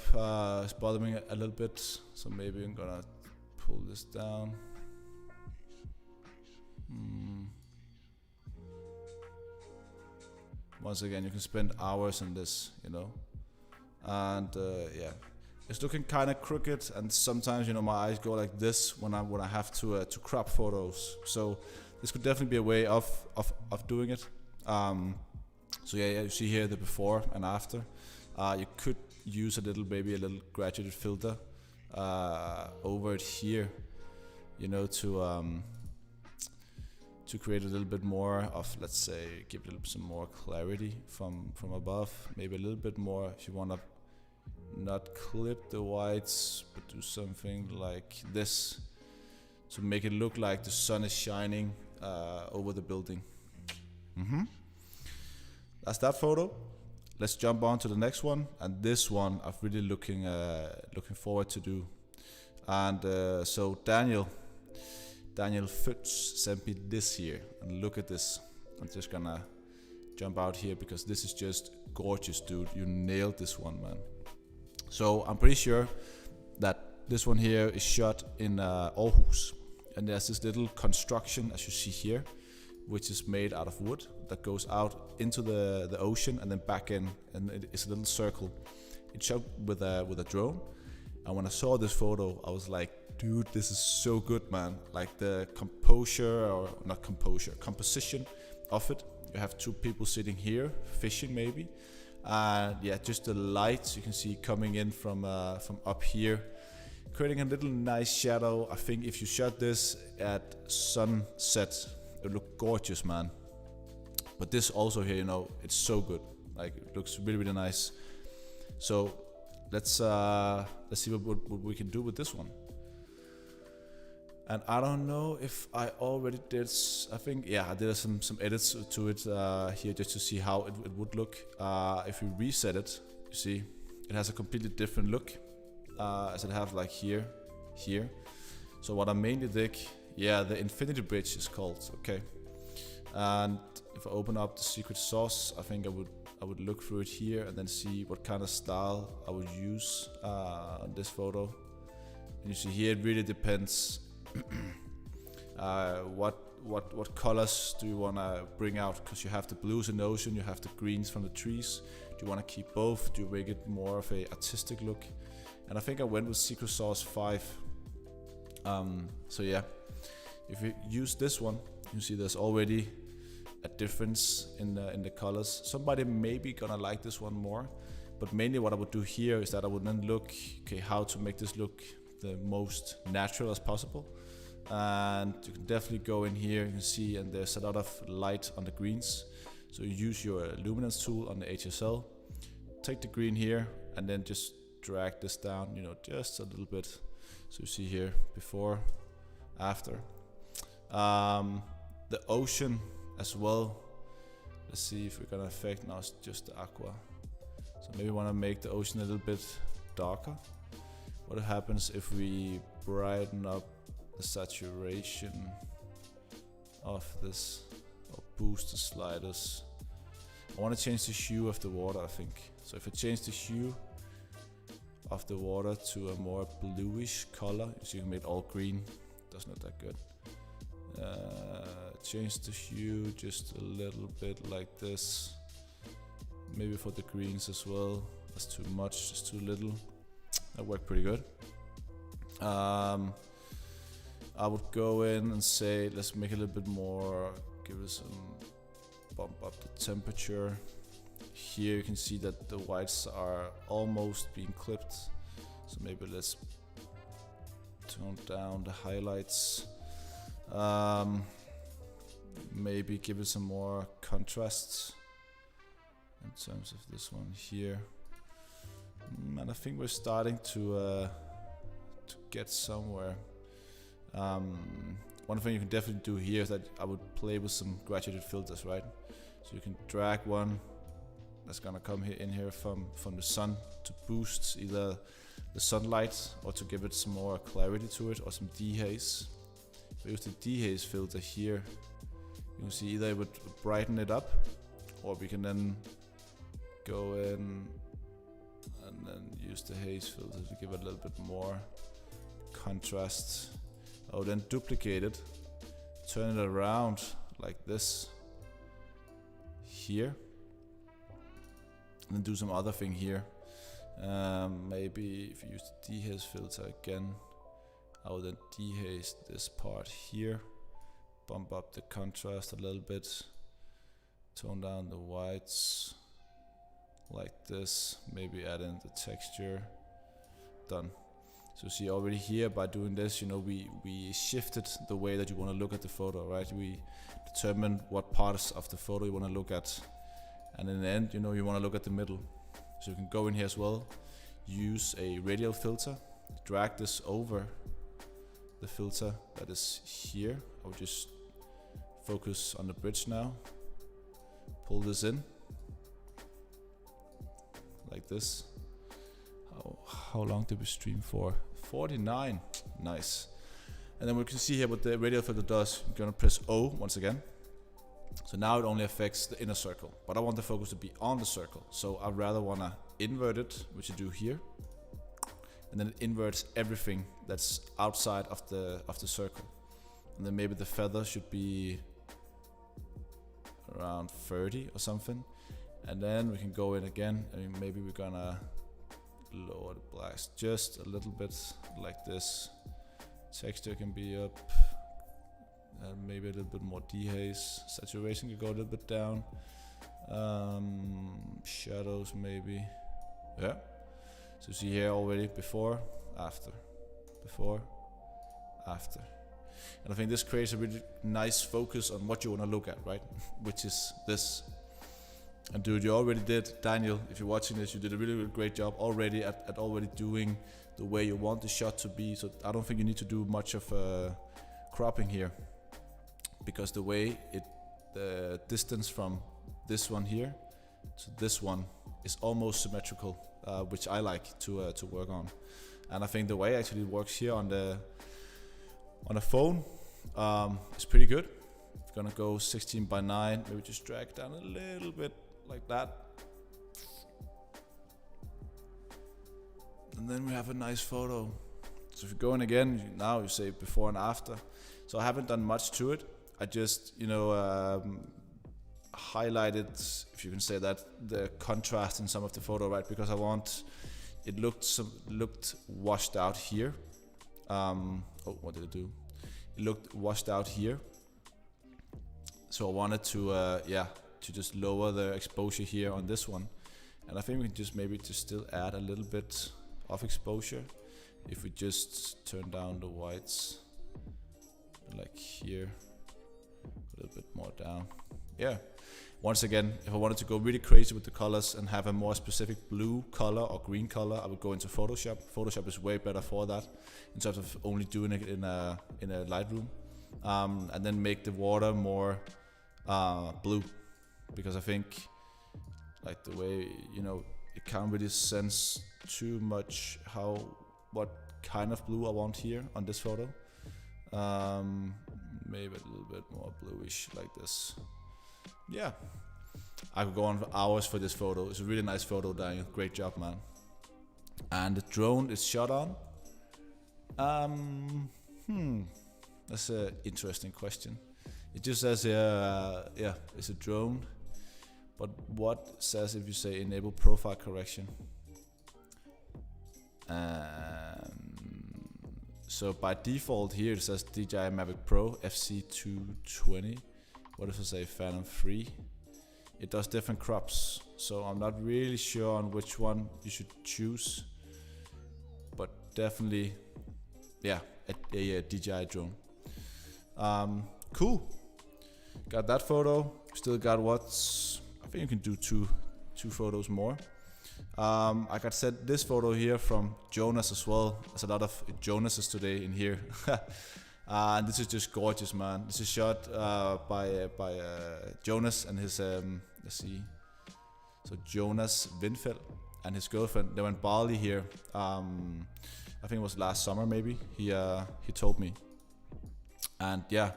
is bothering me a little bit, so maybe I'm gonna pull this down. Once again, you can spend hours on this, you know, and yeah, it's looking kind of crooked, and sometimes, you know, my eyes go like this when I have to crop photos. So this could definitely be a way of doing it. So yeah, you see here the before and after. You could use a little graduated filter over it here, you know, to create a little bit more of, let's say, give a little some more clarity from above. Maybe a little bit more if you want to not clip the whites, but do something like this to make it look like the sun is shining over the building. That's that photo. Let's jump on to the next one, and this one I'm really looking forward to do. And so Daniel Fitz sent me this here, and look at this. I'm just gonna jump out here because this is just gorgeous, dude. You nailed this one, man. So I'm pretty sure that this one here is shot in Aarhus, and there's this little construction, as you see here, which is made out of wood that goes out into the ocean and then back in, and it's a little circle. It's shot with a drone, and when I saw this photo, I was like, dude, this is so good, man. Like the composition of it. You have two people sitting here fishing maybe, and yeah, just the lights you can see coming in from up here, creating a little nice shadow. I think if you shot this at sunset, it would look gorgeous, man. But this also here, you know, it's so good. Like it looks really, really nice. So let's see what we can do with this one. And I don't know if I already did. I think I did some edits to it here just to see how it would look. If we reset it, you see, it has a completely different look as it have like here. So what I mainly dig, the Infinity Bridge is called. Okay, and if I open up the secret sauce, I think I would look through it here and then see what kind of style I would use on this photo. And you see here it really depends. What colors do you want to bring out? Because you have the blues in the ocean, you have the greens from the trees. Do you want to keep both? Do you make it more of a artistic look? And I think I went with Secret Sauce 5. So yeah, if you use this one, you see there's already a difference in the colors. Somebody maybe gonna like this one more, but mainly what I would do here is that I would then look, okay, how to make this look the most natural as possible. And you can definitely go in here, you can see, and there's a lot of light on the greens. So you use your luminance tool on the HSL, take the green here, and then just drag this down, you know, just a little bit. So you see here, before, after. The ocean as well. Let's see if we're gonna affect, now it's just the aqua. So maybe want to make the ocean a little bit darker. What happens if we brighten up the saturation of this, or boost the sliders? I want to change the hue of the water, I think. So if I change the hue of the water to a more bluish color, so you can make it all green, that's not that good. Change the hue just a little bit like this. Maybe for the greens as well. That's too much, just too little. That worked pretty good. I would go in and say, let's make it a little bit more, give it some, bump up the temperature. Here you can see that the whites are almost being clipped. So maybe let's tone down the highlights. Maybe give it some more contrast in terms of this one here. And I think we're starting to get somewhere. One thing you can definitely do here is that I would play with some graduated filters, right? So you can drag one that's gonna come here in here from the sun to boost either the sunlight or to give it some more clarity to it, or some dehaze. If I use the dehaze filter here, you can see either it would brighten it up, or we can then go in and then use the haze filter to give it a little bit more contrast. I would then duplicate it, turn it around like this here, and then do some other thing here. Maybe if you use the dehaze filter again, I will then dehaze this part here, bump up the contrast a little bit, tone down the whites like this, maybe add in the texture. Done. So see already here, by doing this, you know, we shifted the way that you want to look at the photo, right? We determined what parts of the photo you want to look at, and in the end, you know, you want to look at the middle. So you can go in here as well, use a radial filter, drag this over the filter that is here. I will just focus on the bridge now, pull this in like this. How long did we stream for? 49. Nice. And then we can see here what the radial filter does. I'm gonna press O once again. So now it only affects the inner circle, but I want the focus to be on the circle. So I'd rather wanna invert it, which you do here. and then it inverts everything that's outside of the circle. And then maybe the feather should be around 30 or something. And then we can go in again, and maybe we're gonna lower the blacks just a little bit like this. Texture can be up, and maybe a little bit more dehaze. Saturation can go a little bit down. Shadows maybe. Yeah. So see here already before, after, before, after. And I think this creates a really nice focus on what you want to look at, right? Which is this. And dude, you already did, Daniel, if you're watching this, you did a really, really great job already at already doing the way you want the shot to be. So I don't think you need to do much of cropping here, because the way the distance from this one here to this one is almost symmetrical, which I like to work on. And I think the way actually it works here on the phone is pretty good. We're gonna go 16:9, maybe just drag down a little bit like that. And then we have a nice photo. So if you go in again, now you say before and after. So I haven't done much to it. I just, highlighted, if you can say that, the contrast in some of the photo, right? Because it looked washed out here. What did it do? It looked washed out here. So I wanted to just lower the exposure here on this one. And I think we can just maybe just still add a little bit of exposure if we just turn down the whites like here, a little bit more down. Yeah. Once again, if I wanted to go really crazy with the colors and have a more specific blue color or green color, I would go into Photoshop. Photoshop is way better for that in terms of only doing it in a Lightroom, and then make the water more blue, because I think like the way it can't really sense too much what kind of blue I want here on this photo. Maybe a little bit more bluish like this. Yeah, I could go on for hours for this photo. It's a really nice photo, Daniel. Great job, man. And the drone is shot on. That's an interesting question. It just says it's a drone. But what says if you say enable profile correction? So by default here it says DJI Mavic Pro FC220. What if I say Phantom 3? It does different crops, so I'm not really sure on which one you should choose. But definitely, a DJI drone. Cool. Got that photo. Still got I think you can do two photos more. I got sent this photo here from Jonas as well. There's a lot of Jonases today in here. And this is just gorgeous, man. This is shot by Jonas and his let's see. So Jonas Windfeld and his girlfriend. They went Bali here. I think it was last summer maybe. He told me. And yeah,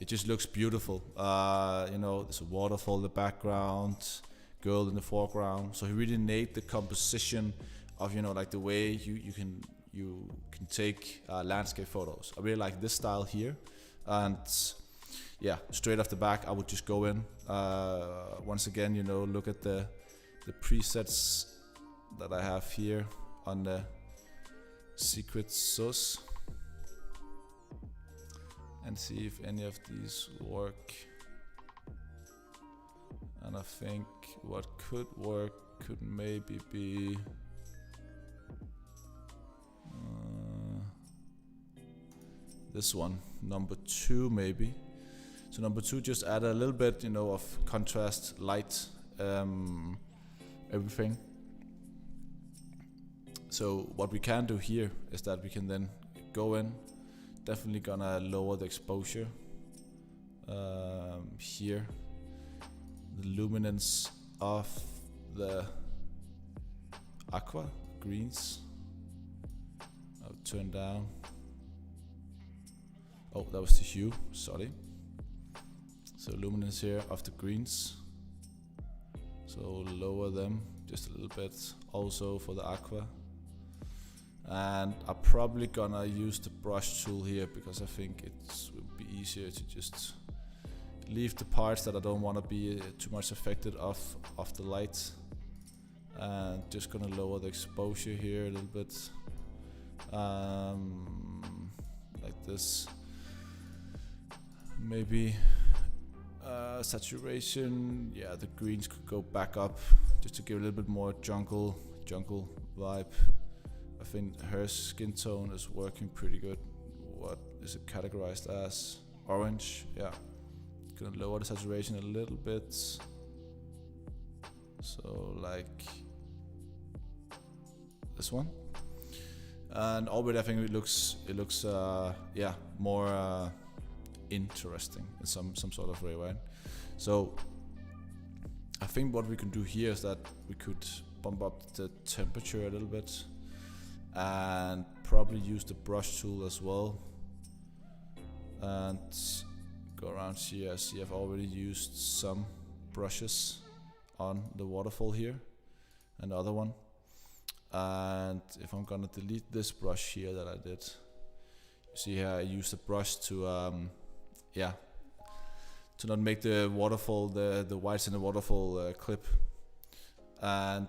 it just looks beautiful. There's a waterfall in the background, girl in the foreground. So he really nailed the composition of like the way you can take landscape photos. I really like this style here, and yeah, straight off the back I would just go in once again, look at the presets that I have here on the secret sauce and see if any of these work. And I think what could work could maybe be this one, number 2 maybe. So number 2 just add a little bit, of contrast, light, everything. So what we can do here is that we can then go in, definitely gonna lower the exposure here, the luminance of the aqua greens. I'll turn down. Oh, that was the hue, sorry. So luminance here of the greens. So lower them just a little bit also for the aqua. And I'm probably gonna use the brush tool here because I think it would be easier to just leave the parts that I don't want to be too much affected of the light. And just gonna lower the exposure here a little bit, like this. Maybe saturation, yeah, the greens could go back up just to give a little bit more jungle vibe. I think her skin tone is working pretty good. What is it categorized as? Orange, yeah. Gonna lower the saturation a little bit. So like this one. And already I think it looks yeah, more interesting in some sort of way, right? So I think what we can do here is that we could bump up the temperature a little bit and probably use the brush tool as well, and go around here. I see I've already used some brushes on the waterfall here, another one. And if I'm gonna delete this brush here that I did, you see here I used the brush to yeah, to not make the waterfall, the whites in the waterfall clip. And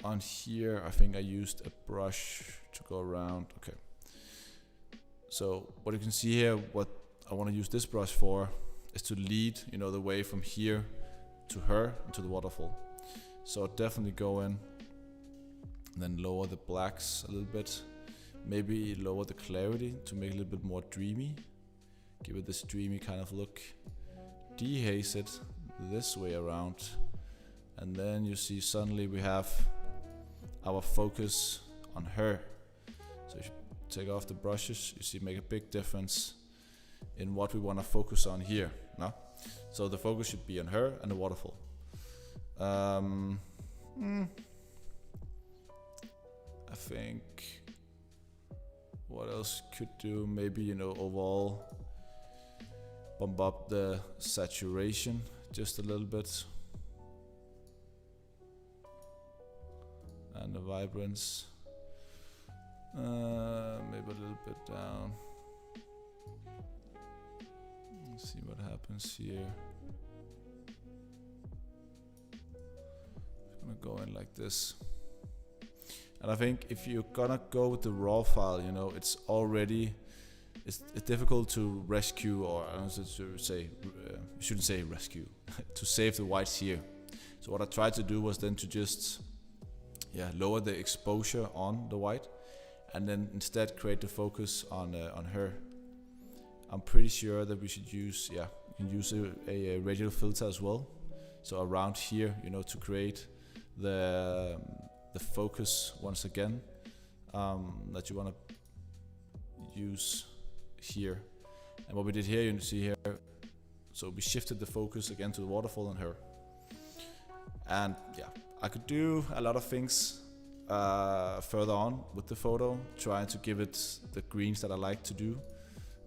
on here I think I used a brush to go around. Okay, so what you can see here, what I want to use this brush for is to lead, you know, the way from here to her and to the waterfall. So I'll definitely go in and then lower the blacks a little bit, maybe lower the clarity to make it a little bit more dreamy, give it this dreamy kind of look, dehaze it this way around, and then you see suddenly we have our focus on her. So if you take off the brushes, you see make a big difference in what we want to focus on here. No? So the focus should be on her and the waterfall. I think what else could do, maybe, you know, overall bump up the saturation just a little bit, and the vibrance maybe a little bit down. Let's see what happens here. I'm gonna go in like this. And I think if you're gonna go with the raw file, you know, it's difficult to rescue, or I don't know, to say, you shouldn't say rescue, to save the whites here. So what I tried to do was then to just, yeah, lower the exposure on the white, and then instead create the focus on her. I'm pretty sure that we should use, yeah, you can use a radial filter as well. So around here, you know, to create the focus once again that you want to use here. And what we did here, you can see here, so we shifted the focus again to the waterfall and her. And yeah, I could do a lot of things further on with the photo, trying to give it the greens that I like to do,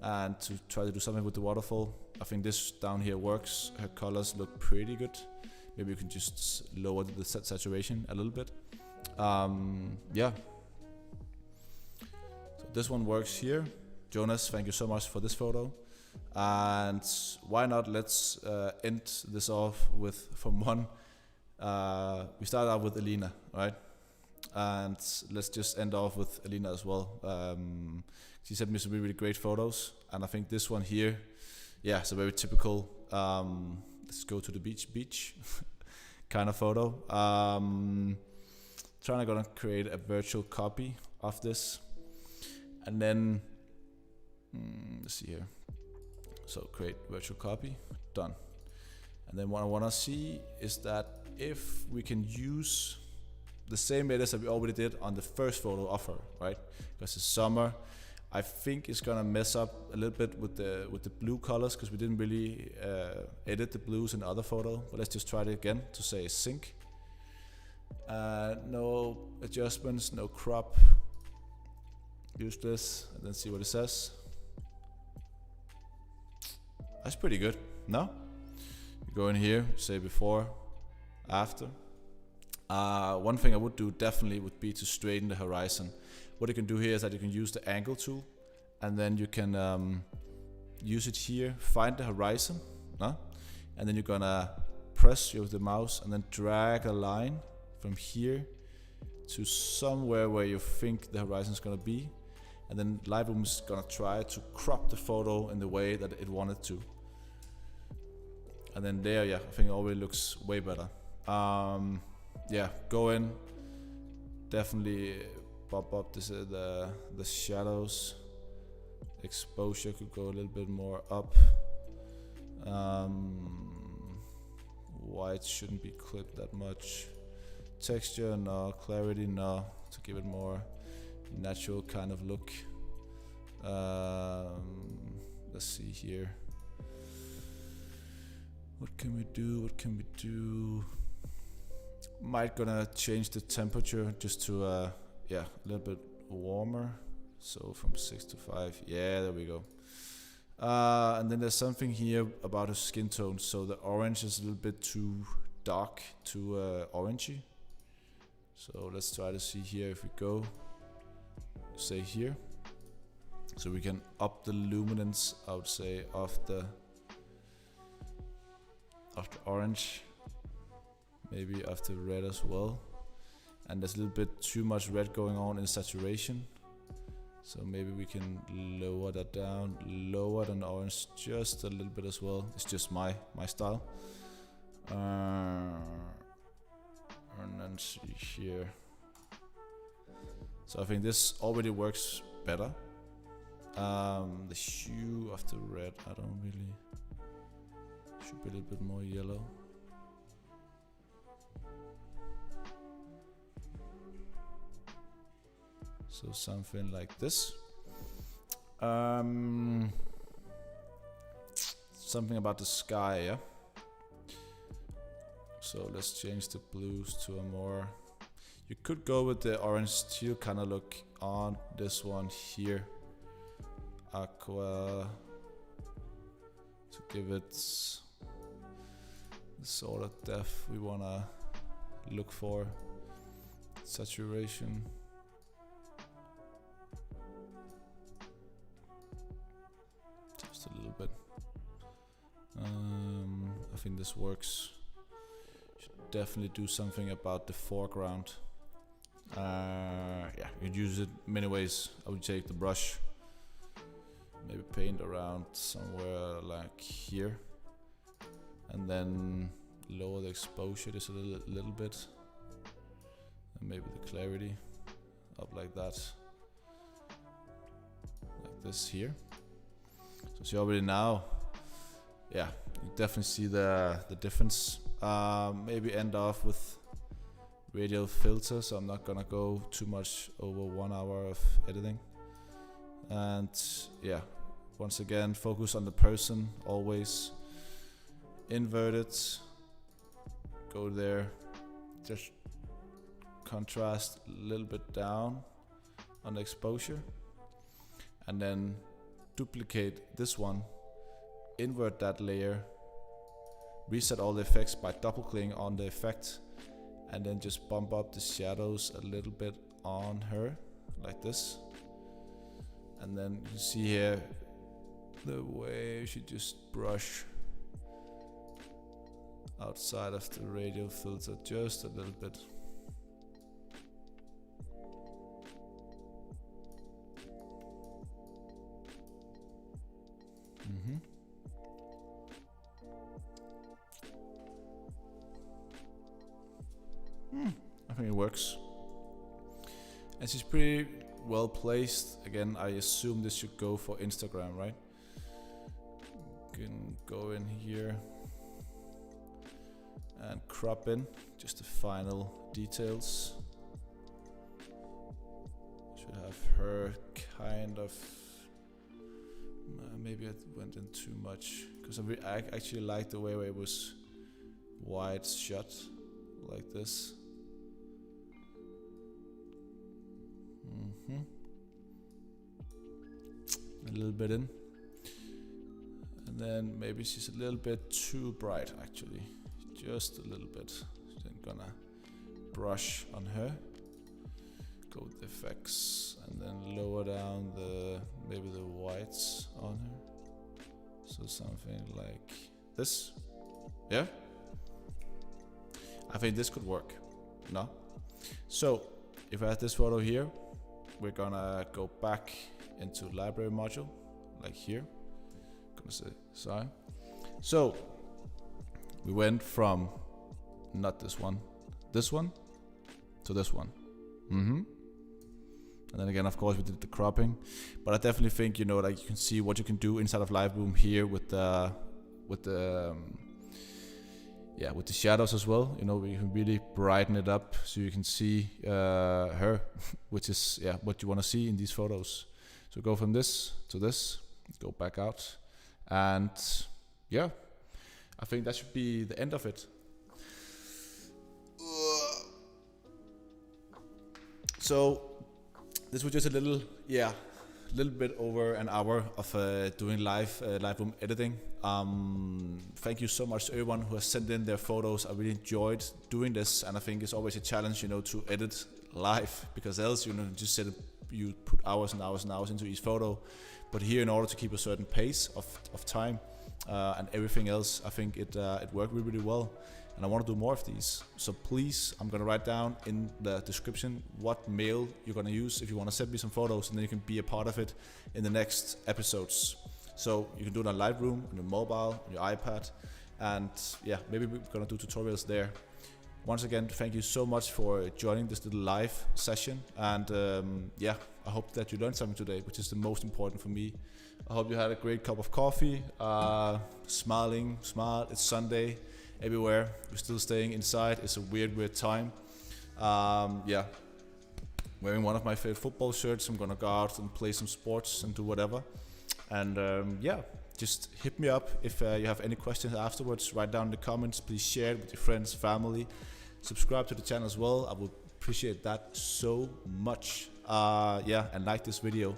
and to try to do something with the waterfall. I think this down here works. Her colors look pretty good. Maybe you can just lower the saturation a little bit. Yeah, so this one works here. Jonas, thank you so much for this photo. And why not, let's end this off with from one. We started out with Elina, right? And let's just end off with Elina as well. She sent me some really great photos, and I think this one here, yeah, it's a very typical let's go to the beach kind of photo. Trying to create a virtual copy of this, and then let's see here. So create virtual copy, done. And then what I want to see is that if we can use the same edits that we already did on the first photo of her, right? Because it's summer, I think it's gonna mess up a little bit with the blue colors, because we didn't really edit the blues in the other photo. But let's just try it again to say sync. No adjustments, no crop. Use this and then see what it says. That's pretty good, no? You go in here, say before, after. One thing I would do definitely would be to straighten the horizon. What you can do here is that you can use the angle tool, and then you can use it here, find the horizon, no? And then you're gonna press with the mouse and then drag a line from here to somewhere where you think the horizon is gonna be, and then Lightroom is gonna try to crop the photo in the way that it wanted to. And then there, yeah, I think it already looks way better. Yeah, go in, definitely pop up this, the shadows. Exposure could go a little bit more up. White shouldn't be clipped that much. Texture, no. Clarity, no. To give it more natural kind of look. Let's see here. What can we do? What can we do? Might gonna change the temperature just to yeah, a little bit warmer. So from 6 to 5. Yeah, there we go. And then there's something here about his skin tone. So the orange is a little bit too dark, too orangey. So let's try to see here if we go, say here. So we can up the luminance, I would say, of the orange. Maybe of the red as well. And there's a little bit too much red going on in saturation. So maybe we can lower that down, lower than orange just a little bit as well. It's just my style. And then see here. So I think this already works better. The hue of the red, I don't really, should be a little bit more yellow. So something like this. Something about the sky, yeah? So let's change the blues to a more... You could go with the orange teal kind of look on this one here. Aqua. To give it the sort of depth we want to look for. Saturation. Just a little bit. I think this works. Should definitely do something about the foreground. Yeah, you'd use it many ways. I would take the brush, maybe paint around somewhere like here, and then lower the exposure just a little bit, and maybe the clarity up like that, like this here. So see already now, yeah, you definitely see the difference. Maybe end off with radial filter, so I'm not gonna go too much over 1 hour of editing. And yeah, once again, focus on the person, always invert it, go there, just contrast a little bit down on the exposure, and then duplicate this one, invert that layer, reset all the effects by double clicking on the effect, and then just bump up the shadows a little bit on her, like this. And then you see here the way she just brush outside of the radial filter just a little bit. I think it works. And she's pretty well placed. Again, I assume this should go for Instagram, right? You can go in here and crop in just the final details. Should have her kind of... maybe I went in too much, because I actually like the way it was wide shot like this. A little bit in, and then maybe she's a little bit too bright, actually, just a little bit. Then gonna brush on her. Go with the effects and then lower down maybe the whites on her. So something like this. Yeah? I think this could work. No? So, if I have this photo here, we're gonna go back into library module, like here. Gonna say sorry. So, we went from not this one to this one. And then again, of course, we did the cropping, but I definitely think, you know, like you can see what you can do inside of Lightroom here with the shadows as well. You know, we can really brighten it up so you can see her, which is what you want to see in these photos. So go from this to this, go back out, and yeah, I think that should be the end of it. So this was just a little bit over an hour of doing Lightroom editing. Thank you so much to everyone who has sent in their photos. I really enjoyed doing this, and I think it's always a challenge, you know, to edit live, because else, you know, you put hours and hours and hours into each photo. But here, in order to keep a certain pace of time and everything else, I think it worked really, really well. And I want to do more of these. So please, I'm gonna write down in the description what mail you're gonna use if you want to send me some photos, and then you can be a part of it in the next episodes. So you can do it on Lightroom, on your mobile, on your iPad, and yeah, maybe we're gonna do tutorials there. Once again, thank you so much for joining this little live session, and I hope that you learned something today, which is the most important for me. I hope you had a great cup of coffee, smiling, smile. It's Sunday. Everywhere, we're still staying inside. It's a weird time. Wearing one of my favorite football shirts. I'm gonna go out and play some sports and do whatever. And just hit me up if you have any questions afterwards. Write down in the comments. Please share it with your friends, family. Subscribe to the channel as well. I would appreciate that so much. And like this video.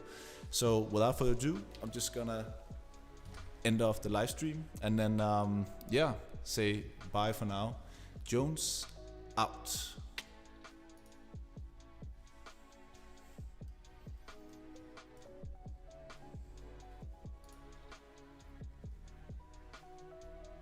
So without further ado, I'm just gonna end off the live stream, and then say bye for now. Jones out.